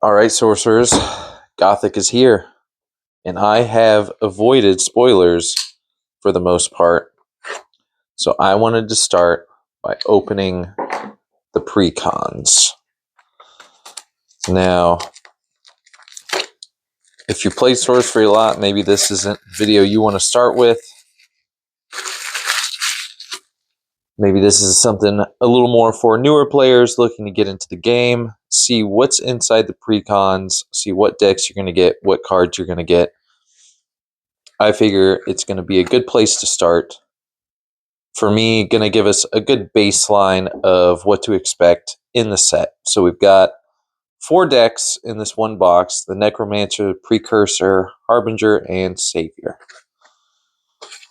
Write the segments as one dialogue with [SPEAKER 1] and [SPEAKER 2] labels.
[SPEAKER 1] Alright, sorcerers, Gothic is here, and I have avoided spoilers for the most part. So I wanted to start by opening the precons. Now, if you played Sorcery a lot, maybe this isn't the video you want to start with. Maybe this is something a little more for newer players looking to get into the game, see what's inside the precons, see what decks you're going to get, what cards you're going to get. I figure it's going to be a good place to start. For me, going to give us a good baseline of what to expect in the set. So we've got 4 decks in this one box: the Necromancer, Precursor, Harbinger, and Savior.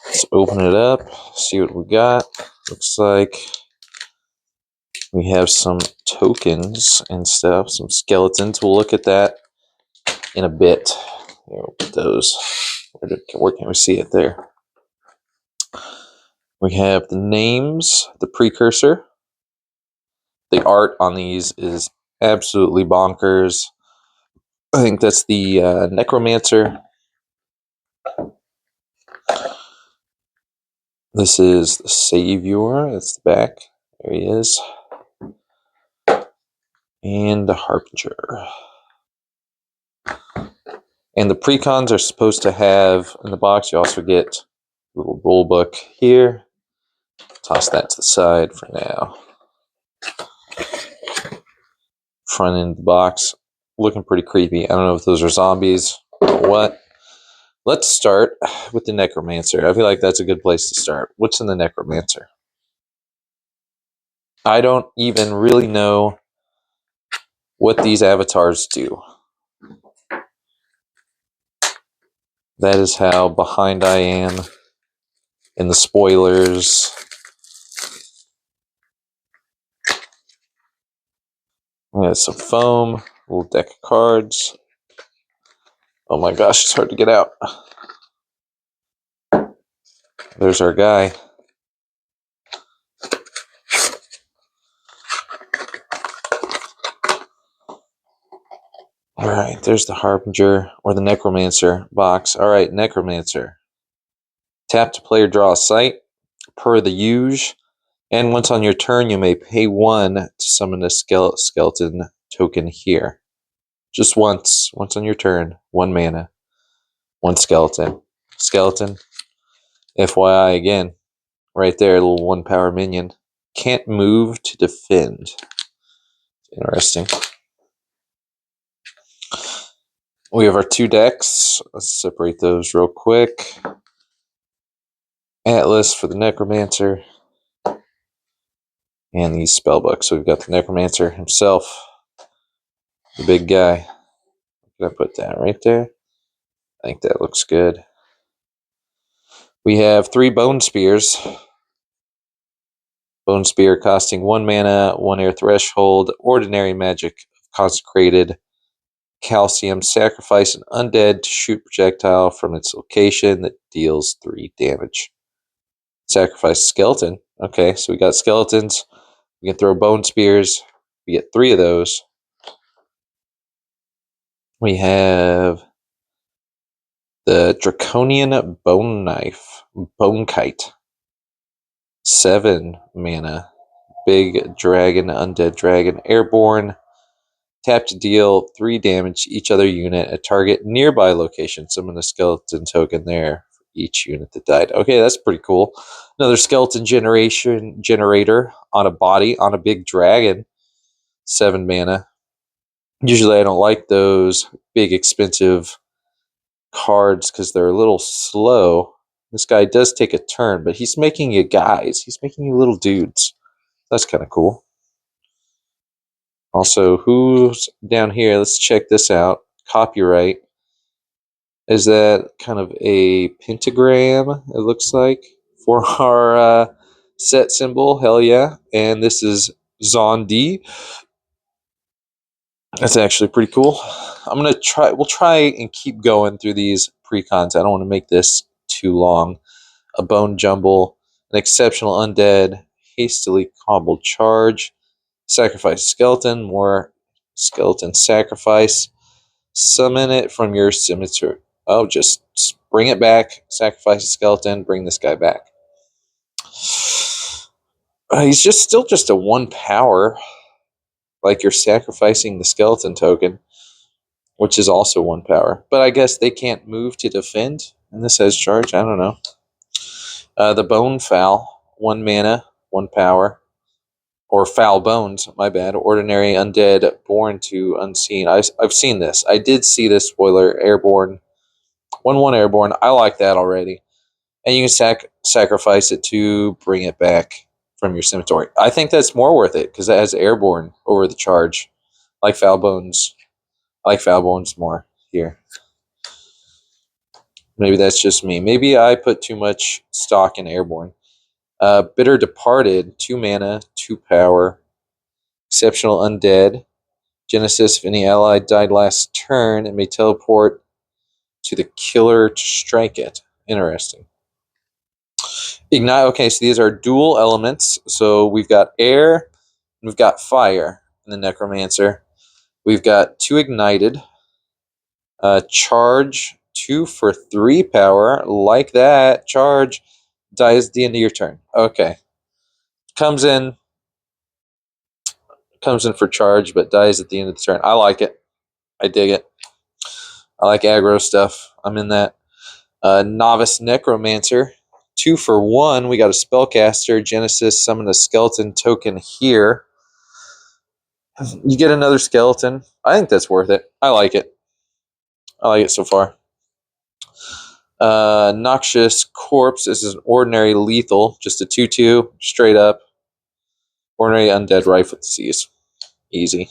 [SPEAKER 1] Let's open it up, see what we got. Looks like we have some tokens and stuff, some skeletons. We'll look at that in a bit. Here, we'll put those. Where can we see it there? We have the names, the Precursor. The art on these is absolutely bonkers. I think that's the Necromancer. This is the Savior. That's the back. There he is. And the Harbinger. And the precons are supposed to have, in the box, you also get a little rule book here. Toss that to the side for now. Front end of the box, looking pretty creepy. I don't know if those are zombies or what. Let's start with the Necromancer. I feel like that's a good place to start. What's in the Necromancer? I don't even really know what these avatars do. That is how behind I am in the spoilers. We got some foam, a little deck of cards. Oh my gosh, it's hard to get out. There's our guy. Alright, there's the Harbinger, or the Necromancer box. Alright, Necromancer. Tap to play or draw a sight, per the usual. And once on your turn, you may pay 1 to summon a skeleton token here. Just once on your turn. 1 mana. 1 skeleton. Skeleton. FYI again, right there, a little 1 power minion. Can't move to defend. Interesting. We have our 2 decks. Let's separate those real quick. Atlas for the Necromancer. And these spellbooks. So we've got the Necromancer himself. The big guy. I'm going to put that right there. I think that looks good. We have 3 Bone Spears. Bone Spear costing 1 mana, 1 air threshold, ordinary magic, consecrated, calcium. Sacrifice an undead to shoot projectile from its location that deals 3 damage. Sacrifice skeleton. Okay, so we got skeletons. We can throw Bone Spears. We get 3 of those. We have the Draconian Bone Knife, Bone Kite. 7 mana. Big dragon, undead dragon, airborne. Tap to deal 3 damage to each other unit at target nearby location. Summon a skeleton token there for each unit that died. Okay, that's pretty cool. Another skeleton generator on a body on a big dragon. 7 mana. Usually I don't like those big expensive cards because they're a little slow. This guy does take a turn, but he's making you guys. He's making you little dudes. That's kind of cool. Also, who's down here? Let's check this out. Copyright. Is that kind of a pentagram, it looks like, for our set symbol? Hell yeah. And this is Zondi. That's actually pretty cool. We'll try and keep going through these precons. I don't want to make this too long. A bone jumble, an exceptional undead, hastily cobbled charge, sacrifice skeleton, more Skeleton sacrifice. Summon it from your cemetery. Oh, just bring it back. Sacrifice a skeleton. Bring this guy back. He's still just a 1 power. Like you're sacrificing the skeleton token, which is also 1 power. But I guess they can't move to defend. And this has charge. I don't know. The Bone Foul. 1 mana. 1 power. Or Foul Bones, my bad. Ordinary undead born to unseen. I've seen this. I did see this spoiler. Airborne. 1/1 airborne. I like that already. And you can sacrifice it to bring it back from your cemetery. I think that's more worth it because it has airborne over the charge. Like Foul Bones. I like Foul Bones more here. Maybe that's just me. Maybe I put too much stock in airborne. Bitter Departed. 2 mana. 2 power. Exceptional Undead. Genesis, if any ally died last turn, it may teleport to the killer to strike it. Interesting. Ignite. Okay, so these are dual elements. So we've got air, and we've got fire in the Necromancer. We've got 2 ignited. Charge 2 for 3 power. Like that. Charge dies at the end of your turn. Okay. Comes in for charge, but dies at the end of the turn. I like it. I dig it. I like aggro stuff. I'm in that. Novice Necromancer. 2 for 1. We got a Spellcaster. Genesis, summon a skeleton token here. You get another skeleton. I think that's worth it. I like it. I like it so far. Noxious Corpse. This is an ordinary lethal. Just a 2/2. Straight up. Ordinary undead rife with disease. Easy.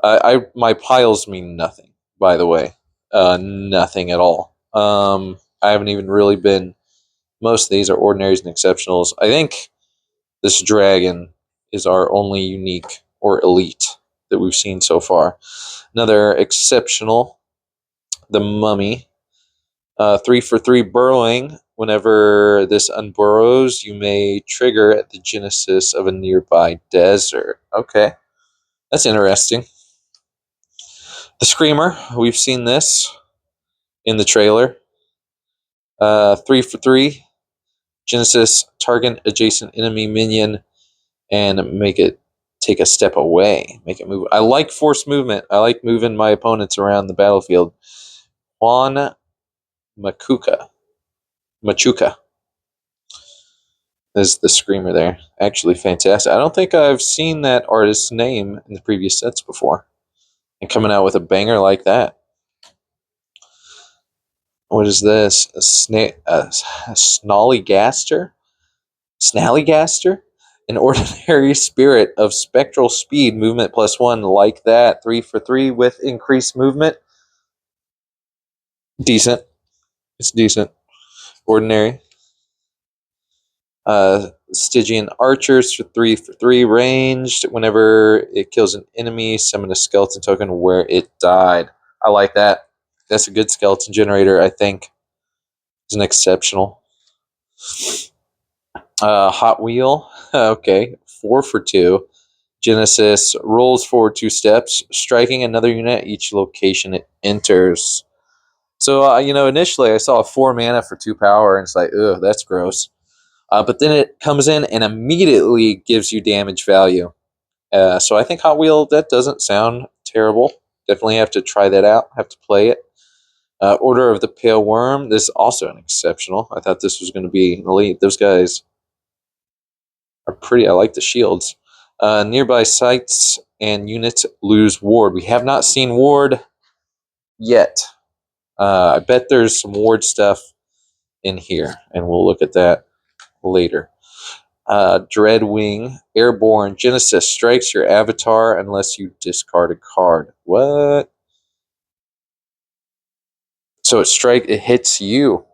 [SPEAKER 1] My piles mean nothing, by the way. Nothing at all. I haven't even really been... Most of these are ordinaries and exceptionals. I think this dragon is our only unique or elite that we've seen so far. Another exceptional, the Mummy. 3 for 3 burrowing. Whenever this unburrows, you may trigger at the genesis of a nearby desert. Okay, that's interesting. The Screamer. We've seen this in the trailer. 3 for 3. Genesis, target adjacent enemy minion, and make it take a step away. Make it move. I like force movement. I like moving my opponents around the battlefield. Juan Machuca is the Screamer there. Actually fantastic. I don't think I've seen that artist's name in the previous sets before. And coming out with a banger like that. What is this? A Snallygaster? Snallygaster? An ordinary spirit of spectral speed, movement +1, like that. 3 for 3 with increased movement. Decent. It's decent. Ordinary. Stygian Archers for 3 ranged. Whenever it kills an enemy, summon a skeleton token where it died. I like that. That's a good skeleton generator, I think. It's an exceptional. Hot Wheel. Okay. 4 for 2. Genesis rolls forward 2 steps, striking another unit at each location it enters. So, initially I saw a 4 mana for 2 power, and it's like, ugh, that's gross. But then it comes in and immediately gives you damage value. So I think Hot Wheel, that doesn't sound terrible. Definitely have to try that out, have to play it. Order of the Pale Worm, this is also an exceptional. I thought this was going to be an elite. Those guys are pretty. I like the shields. Nearby sites and units lose ward. We have not seen ward yet. I bet there's some ward stuff in here, and we'll look at that later. Dreadwing, Airborne, Genesis strikes your avatar unless you discard a card. What? So it hits you.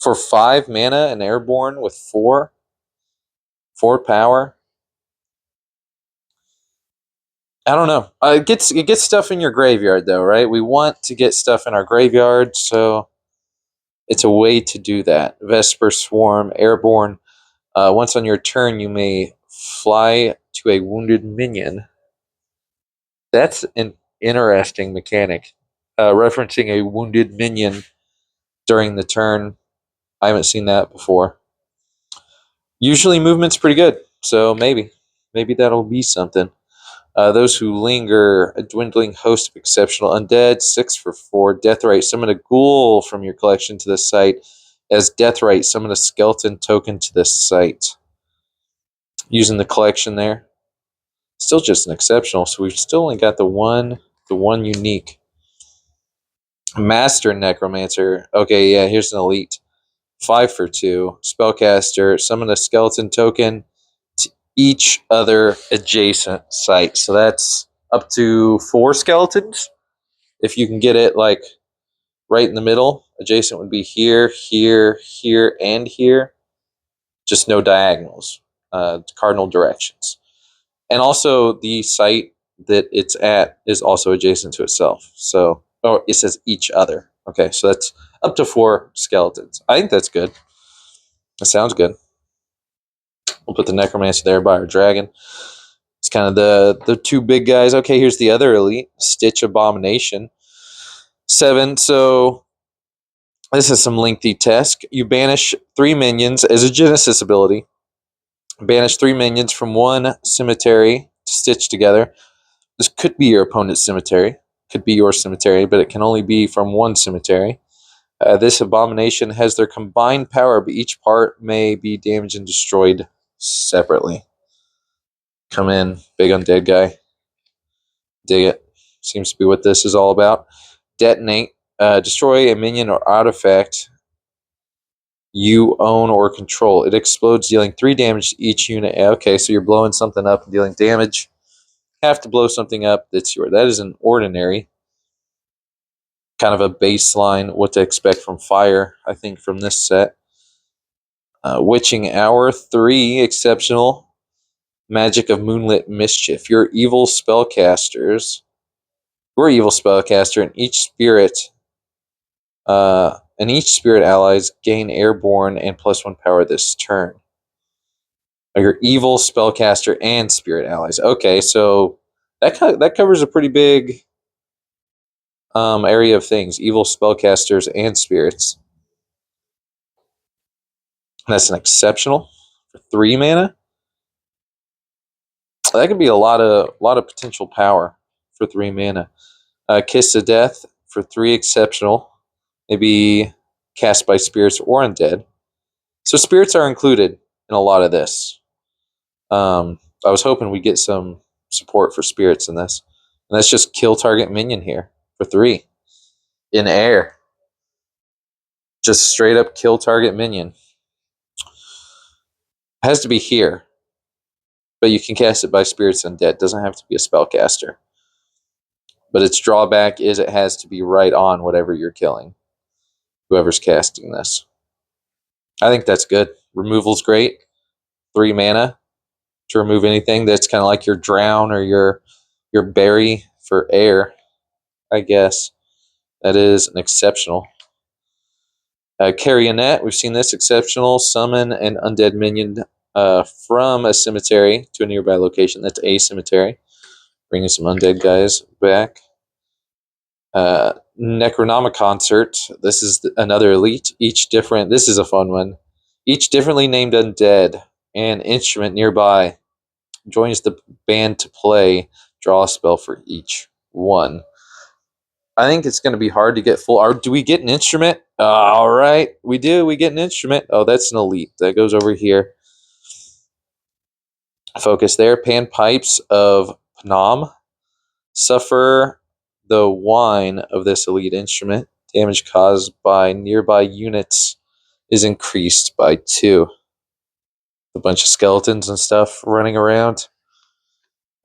[SPEAKER 1] For 5 mana, an Airborne with 4 power. I don't know. It gets stuff in your graveyard, though, right? We want to get stuff in our graveyard, so it's a way to do that. Vesper Swarm, Airborne. Once on your turn, you may fly to a wounded minion. That's an interesting mechanic. Referencing a wounded minion during the turn. I haven't seen that before. Usually movement's pretty good, so maybe that'll be something. Those who linger, a dwindling host of exceptional undead, 6/4, Deathrite. Summon a ghoul from your collection to this site. As Deathrite, summon a skeleton token to this site. Using the collection there. Still just an exceptional, so we've still only got the one unique. Master Necromancer. Okay, yeah, here's an elite. 5/2. Spellcaster, summon a skeleton token to each other adjacent site. So that's up to 4 skeletons. If you can get it like right in the middle, adjacent would be here, here, here, and here. Just no diagonals, cardinal directions. And also the site that it's at is also adjacent to itself. So, it says each other. Okay, so that's up to 4 skeletons. I think that's good. That sounds good. We'll put the Necromancer there by our dragon. It's kind of the 2 big guys. Okay, here's the other elite, Stitch Abomination. 7, so this is some lengthy text. You banish 3 minions as a Genesis ability. Banish 3 minions from one cemetery to stitch together. This could be your opponent's cemetery. Could be your cemetery, but it can only be from one cemetery. This abomination has their combined power, but each part may be damaged and destroyed separately. Come in, big undead guy. Dig it. Seems to be what this is all about. Detonate. Destroy a minion or artifact you own or control. It explodes, dealing 3 damage to each unit. Okay, so you're blowing something up and dealing damage. Have to blow something up that's yours. That is an ordinary. Kind of a baseline, what to expect from fire, I think, from this set. Witching Hour, 3, exceptional. Magic of Moonlit Mischief. Your evil spellcaster, and each spirit allies gain airborne and +1 power this turn. Your evil spellcaster and spirit allies. Okay, so that covers a pretty big area of things. Evil spellcasters and spirits. That's an exceptional for 3 mana. That could be a lot of potential power for 3 mana. Kiss of Death for 3 exceptional. Maybe cast by spirits or undead. So spirits are included in a lot of this. I was hoping we'd get some support for spirits in this. And that's just kill target minion here for 3. In air. Just straight up kill target minion. Has to be here. But you can cast it by spirits undead. Doesn't have to be a spellcaster. But its drawback is it has to be right on whatever you're killing. Whoever's casting this. I think that's good. Removal's great. 3 mana to remove anything. That's kind of like your drown or your bury for air, I guess. That is an exceptional. Carrionet, we've seen this exceptional. Summon an undead minion from a cemetery to a nearby location. That's a cemetery. Bringing some undead guys back. Necromancer. This is another elite. This is a fun one. Each differently named undead and instrument nearby joins the band to play. Draw a spell for each one. I think it's going to be hard to get full. Do we get an instrument? All right, we do. We get an instrument. Oh, that's an elite. That goes over here. Focus there. Panpipes of Phnom. Suffer the whine of this elite instrument. Damage caused by nearby units is increased by 2. A bunch of skeletons and stuff running around.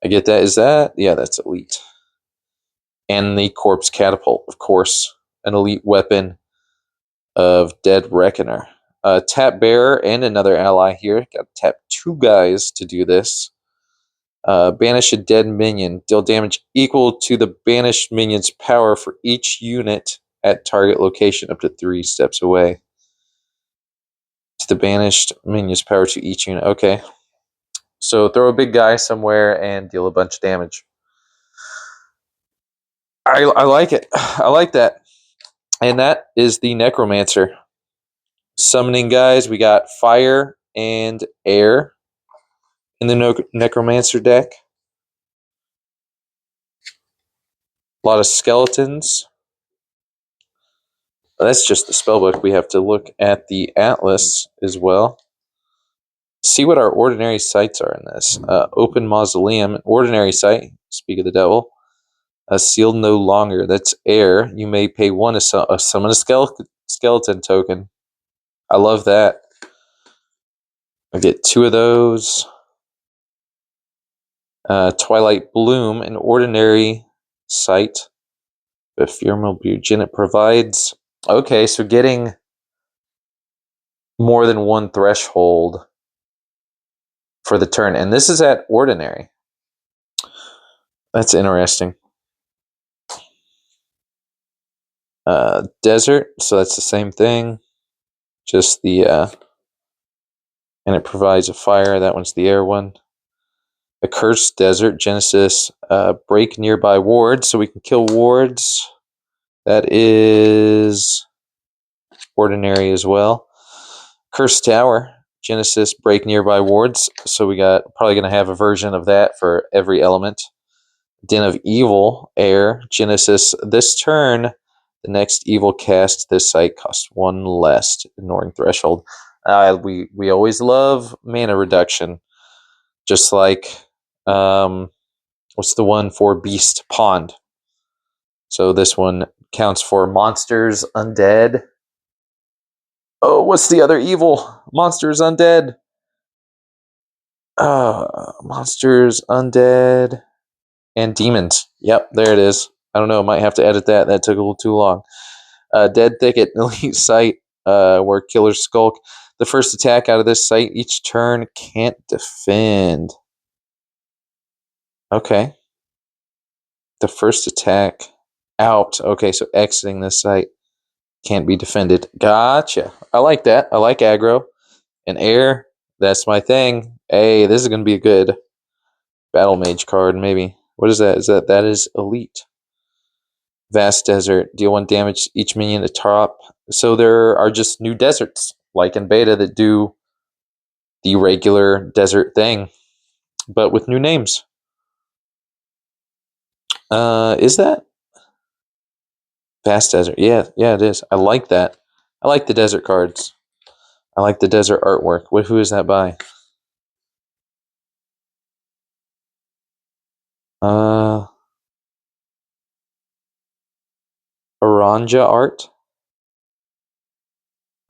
[SPEAKER 1] I get that. Is that? Yeah, that's elite. And the Corpse Catapult, of course. An elite weapon of Dead Reckoner. Tap Bearer and another ally here. Got to tap 2 guys to do this. Banish a dead minion. Deal damage equal to the banished minion's power for each unit at target location up to 3 steps away. To the banished minion's power to each unit. Okay. So throw a big guy somewhere and deal a bunch of damage. I like it. I like that. And that is the Necromancer. Summoning guys, we got fire and air in the Necromancer deck. A lot of skeletons. That's just the spellbook. We have to look at the atlas as well. See what our ordinary sites are in this. Open Mausoleum, ordinary site. Speak of the devil. Sealed no longer. That's air. You may pay 1 to summon a skeleton token. I love that. I get 2 of those. Twilight Bloom, an ordinary site. Ephemeral Bugin, it provides. Okay, so getting more than 1 threshold for the turn. And this is at ordinary. That's interesting. Desert, so that's the same thing. Just the, and it provides a fire. That one's the air one. A cursed desert, Genesis, break nearby wards, so we can kill wards. That is ordinary as well. Cursed tower, Genesis, break nearby wards, so we got probably going to have a version of that for every element. Den of Evil, air, Genesis, this turn, the next evil cast this site costs 1 less, ignoring threshold. We always love mana reduction, just like what's the one for Beast Pond? So this one counts for monsters, undead. Oh, what's the other evil? Monsters, undead. Monsters, undead, and demons. Yep, there it is. I don't know. Might have to edit that. That took a little too long. Dead Thicket, elite site, where killers skulk. The first attack out of this site each turn can't defend. Okay. The first attack out. Okay, so exiting this site can't be defended. Gotcha. I like that. I like aggro. And air, that's my thing. Hey, this is going to be a good battle mage card, maybe. What is that? That is elite. Vast Desert, deal 1 damage to each minion at top. So there are just new deserts, like in beta, that do the regular desert thing, but with new names. Is that Vast Desert? Yeah, it is. I like that. I like the desert cards. I like the desert artwork. Who is that by? Aranja art.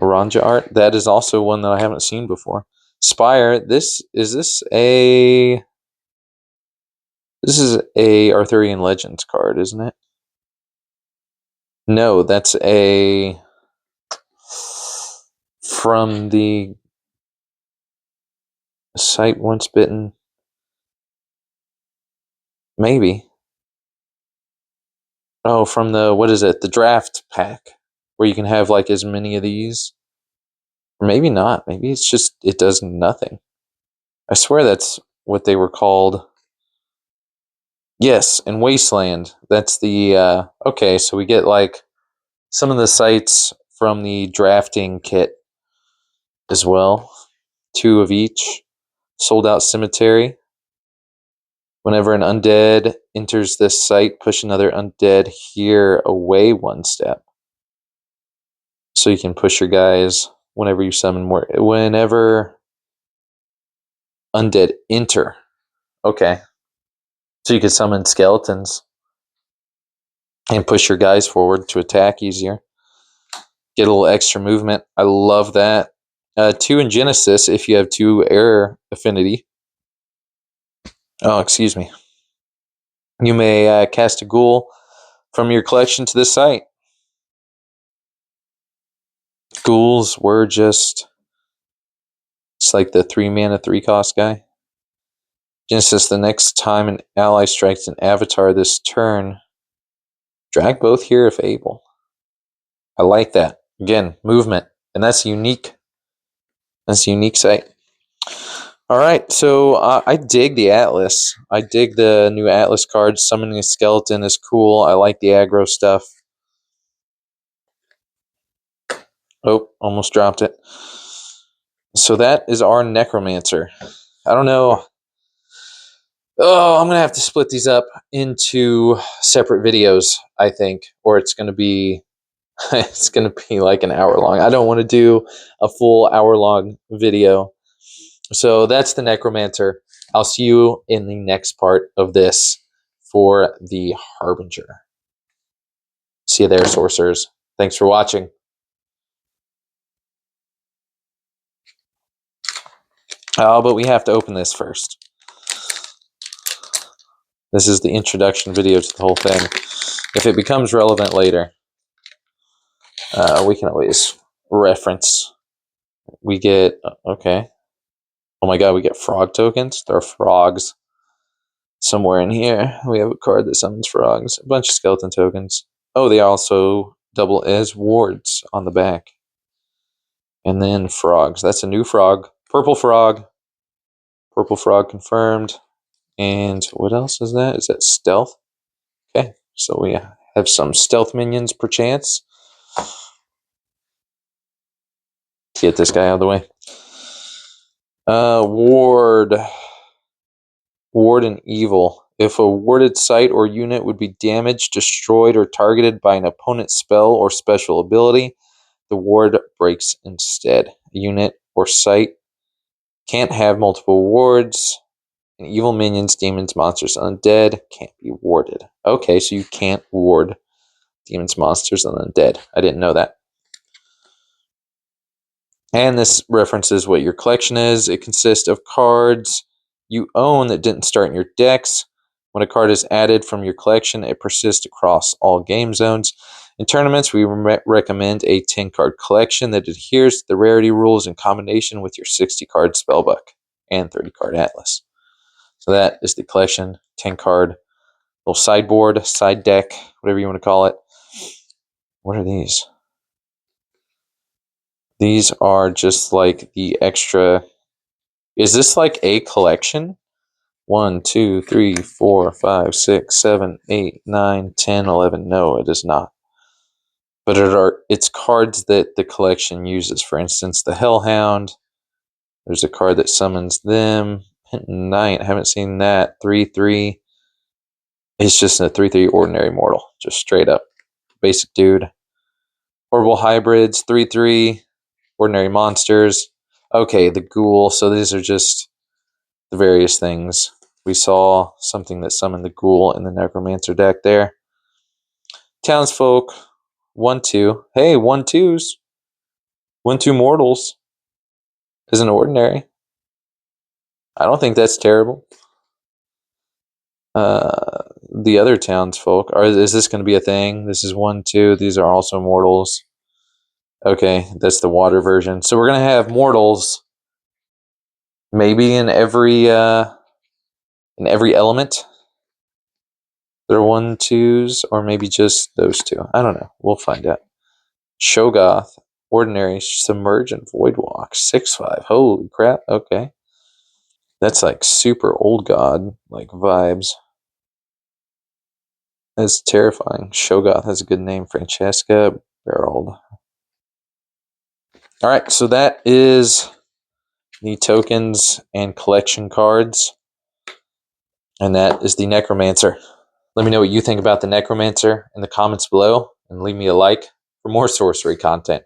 [SPEAKER 1] Aranja art. That is also one that I haven't seen before. Spire. This is a Arthurian Legends card, isn't it? No, that's a from the site Once Bitten. Maybe. Oh, from the, what is it? The draft pack, where you can have like as many of these. Or maybe not. Maybe it's just, it does nothing. I swear that's what they were called. Yes, and Wasteland. That's the, okay, so we get like some of the sites from the drafting kit as well. 2 of each. Sold Out Cemetery. Whenever an undead enters this site, push another undead here away 1 step. So you can push your guys whenever you summon more. Whenever undead enter. Okay. So you can summon skeletons and push your guys forward to attack easier. Get a little extra movement. I love that. 2 in Genesis if you have 2 air affinity. Oh, excuse me. You may cast a ghoul from your collection to this site. Ghouls were just, it's like the 3 mana 3 cost guy. Genesis, the next time an ally strikes an avatar this turn, drag both here if able. I like that. Again, movement. And that's unique. That's a unique site. All right, so I dig the Atlas. I dig the new Atlas cards. Summoning a skeleton is cool. I like the aggro stuff. Oh, almost dropped it. So that is our Necromancer. I don't know. Oh, I'm going to have to split these up into separate videos, I think, or it's going to be it's going to be like an hour long. I don't want to do a full hour long video. So that's the Necromancer. I'll see you in the next part of this for the Harbinger. See you there, sorcerers. Thanks for watching. Oh, but we have to open this first. This is the introduction video to the whole thing. If it becomes relevant later, we can always reference. We get, okay. Oh my god, we get frog tokens. There are frogs somewhere in here. We have a card that summons frogs. A bunch of skeleton tokens. Oh, they also double as wards on the back. And then frogs. That's a new frog. Purple frog. Purple frog confirmed. And what else is that? Is that stealth? Okay, so we have some stealth minions perchance. Get this guy out of the way. Ward. Ward and evil. If a warded site or unit would be damaged, destroyed, or targeted by an opponent's spell or special ability, the ward breaks instead. A unit or site can't have multiple wards. And evil minions, demons, monsters, undead can't be warded. Okay, so you can't ward demons, monsters, and undead. I didn't know that. And this references what your collection is. It consists of cards you own that didn't start in your decks. When a card is added from your collection, it persists across all game zones. In tournaments, we recommend a 10-card collection that adheres to the rarity rules in combination with your 60-card spellbook and 30-card atlas. So that is the collection, 10-card, little sideboard, side deck, whatever you want to call it. What are these? These are just like the extra. Is this like a collection? 1, 2, 3, 4, 5, 6, 7, 8, 9, 10, 11. No, it is not. But it's cards that the collection uses. For instance, the Hellhound. There's a card that summons them. Pentant Knight. I haven't seen that. 3/3. It's just a 3/3 ordinary mortal. Just straight up. Basic dude. Horrible hybrids. 3/3. Ordinary monsters. Okay, the ghoul. So these are just the various things. We saw something that summoned the ghoul in the Necromancer deck there. Townsfolk, 1/2. Hey, 1/2s. 1/2 mortals isn't ordinary. I don't think that's terrible. The other townsfolk, is this going to be a thing? This is 1/2. These are also mortals. Okay, that's the water version. So we're going to have mortals maybe in every element. They're 1/2s, or maybe just those two. I don't know. We'll find out. Shogoth, ordinary, submerge, and void walk. 6/5. Holy crap. Okay. That's like super old god like vibes. That's terrifying. Shogoth has a good name. Francesca Barreled. Alright, so that is the tokens and collection cards. And that is the Necromancer. Let me know what you think about the Necromancer in the comments below, and leave me a like for more sorcery content.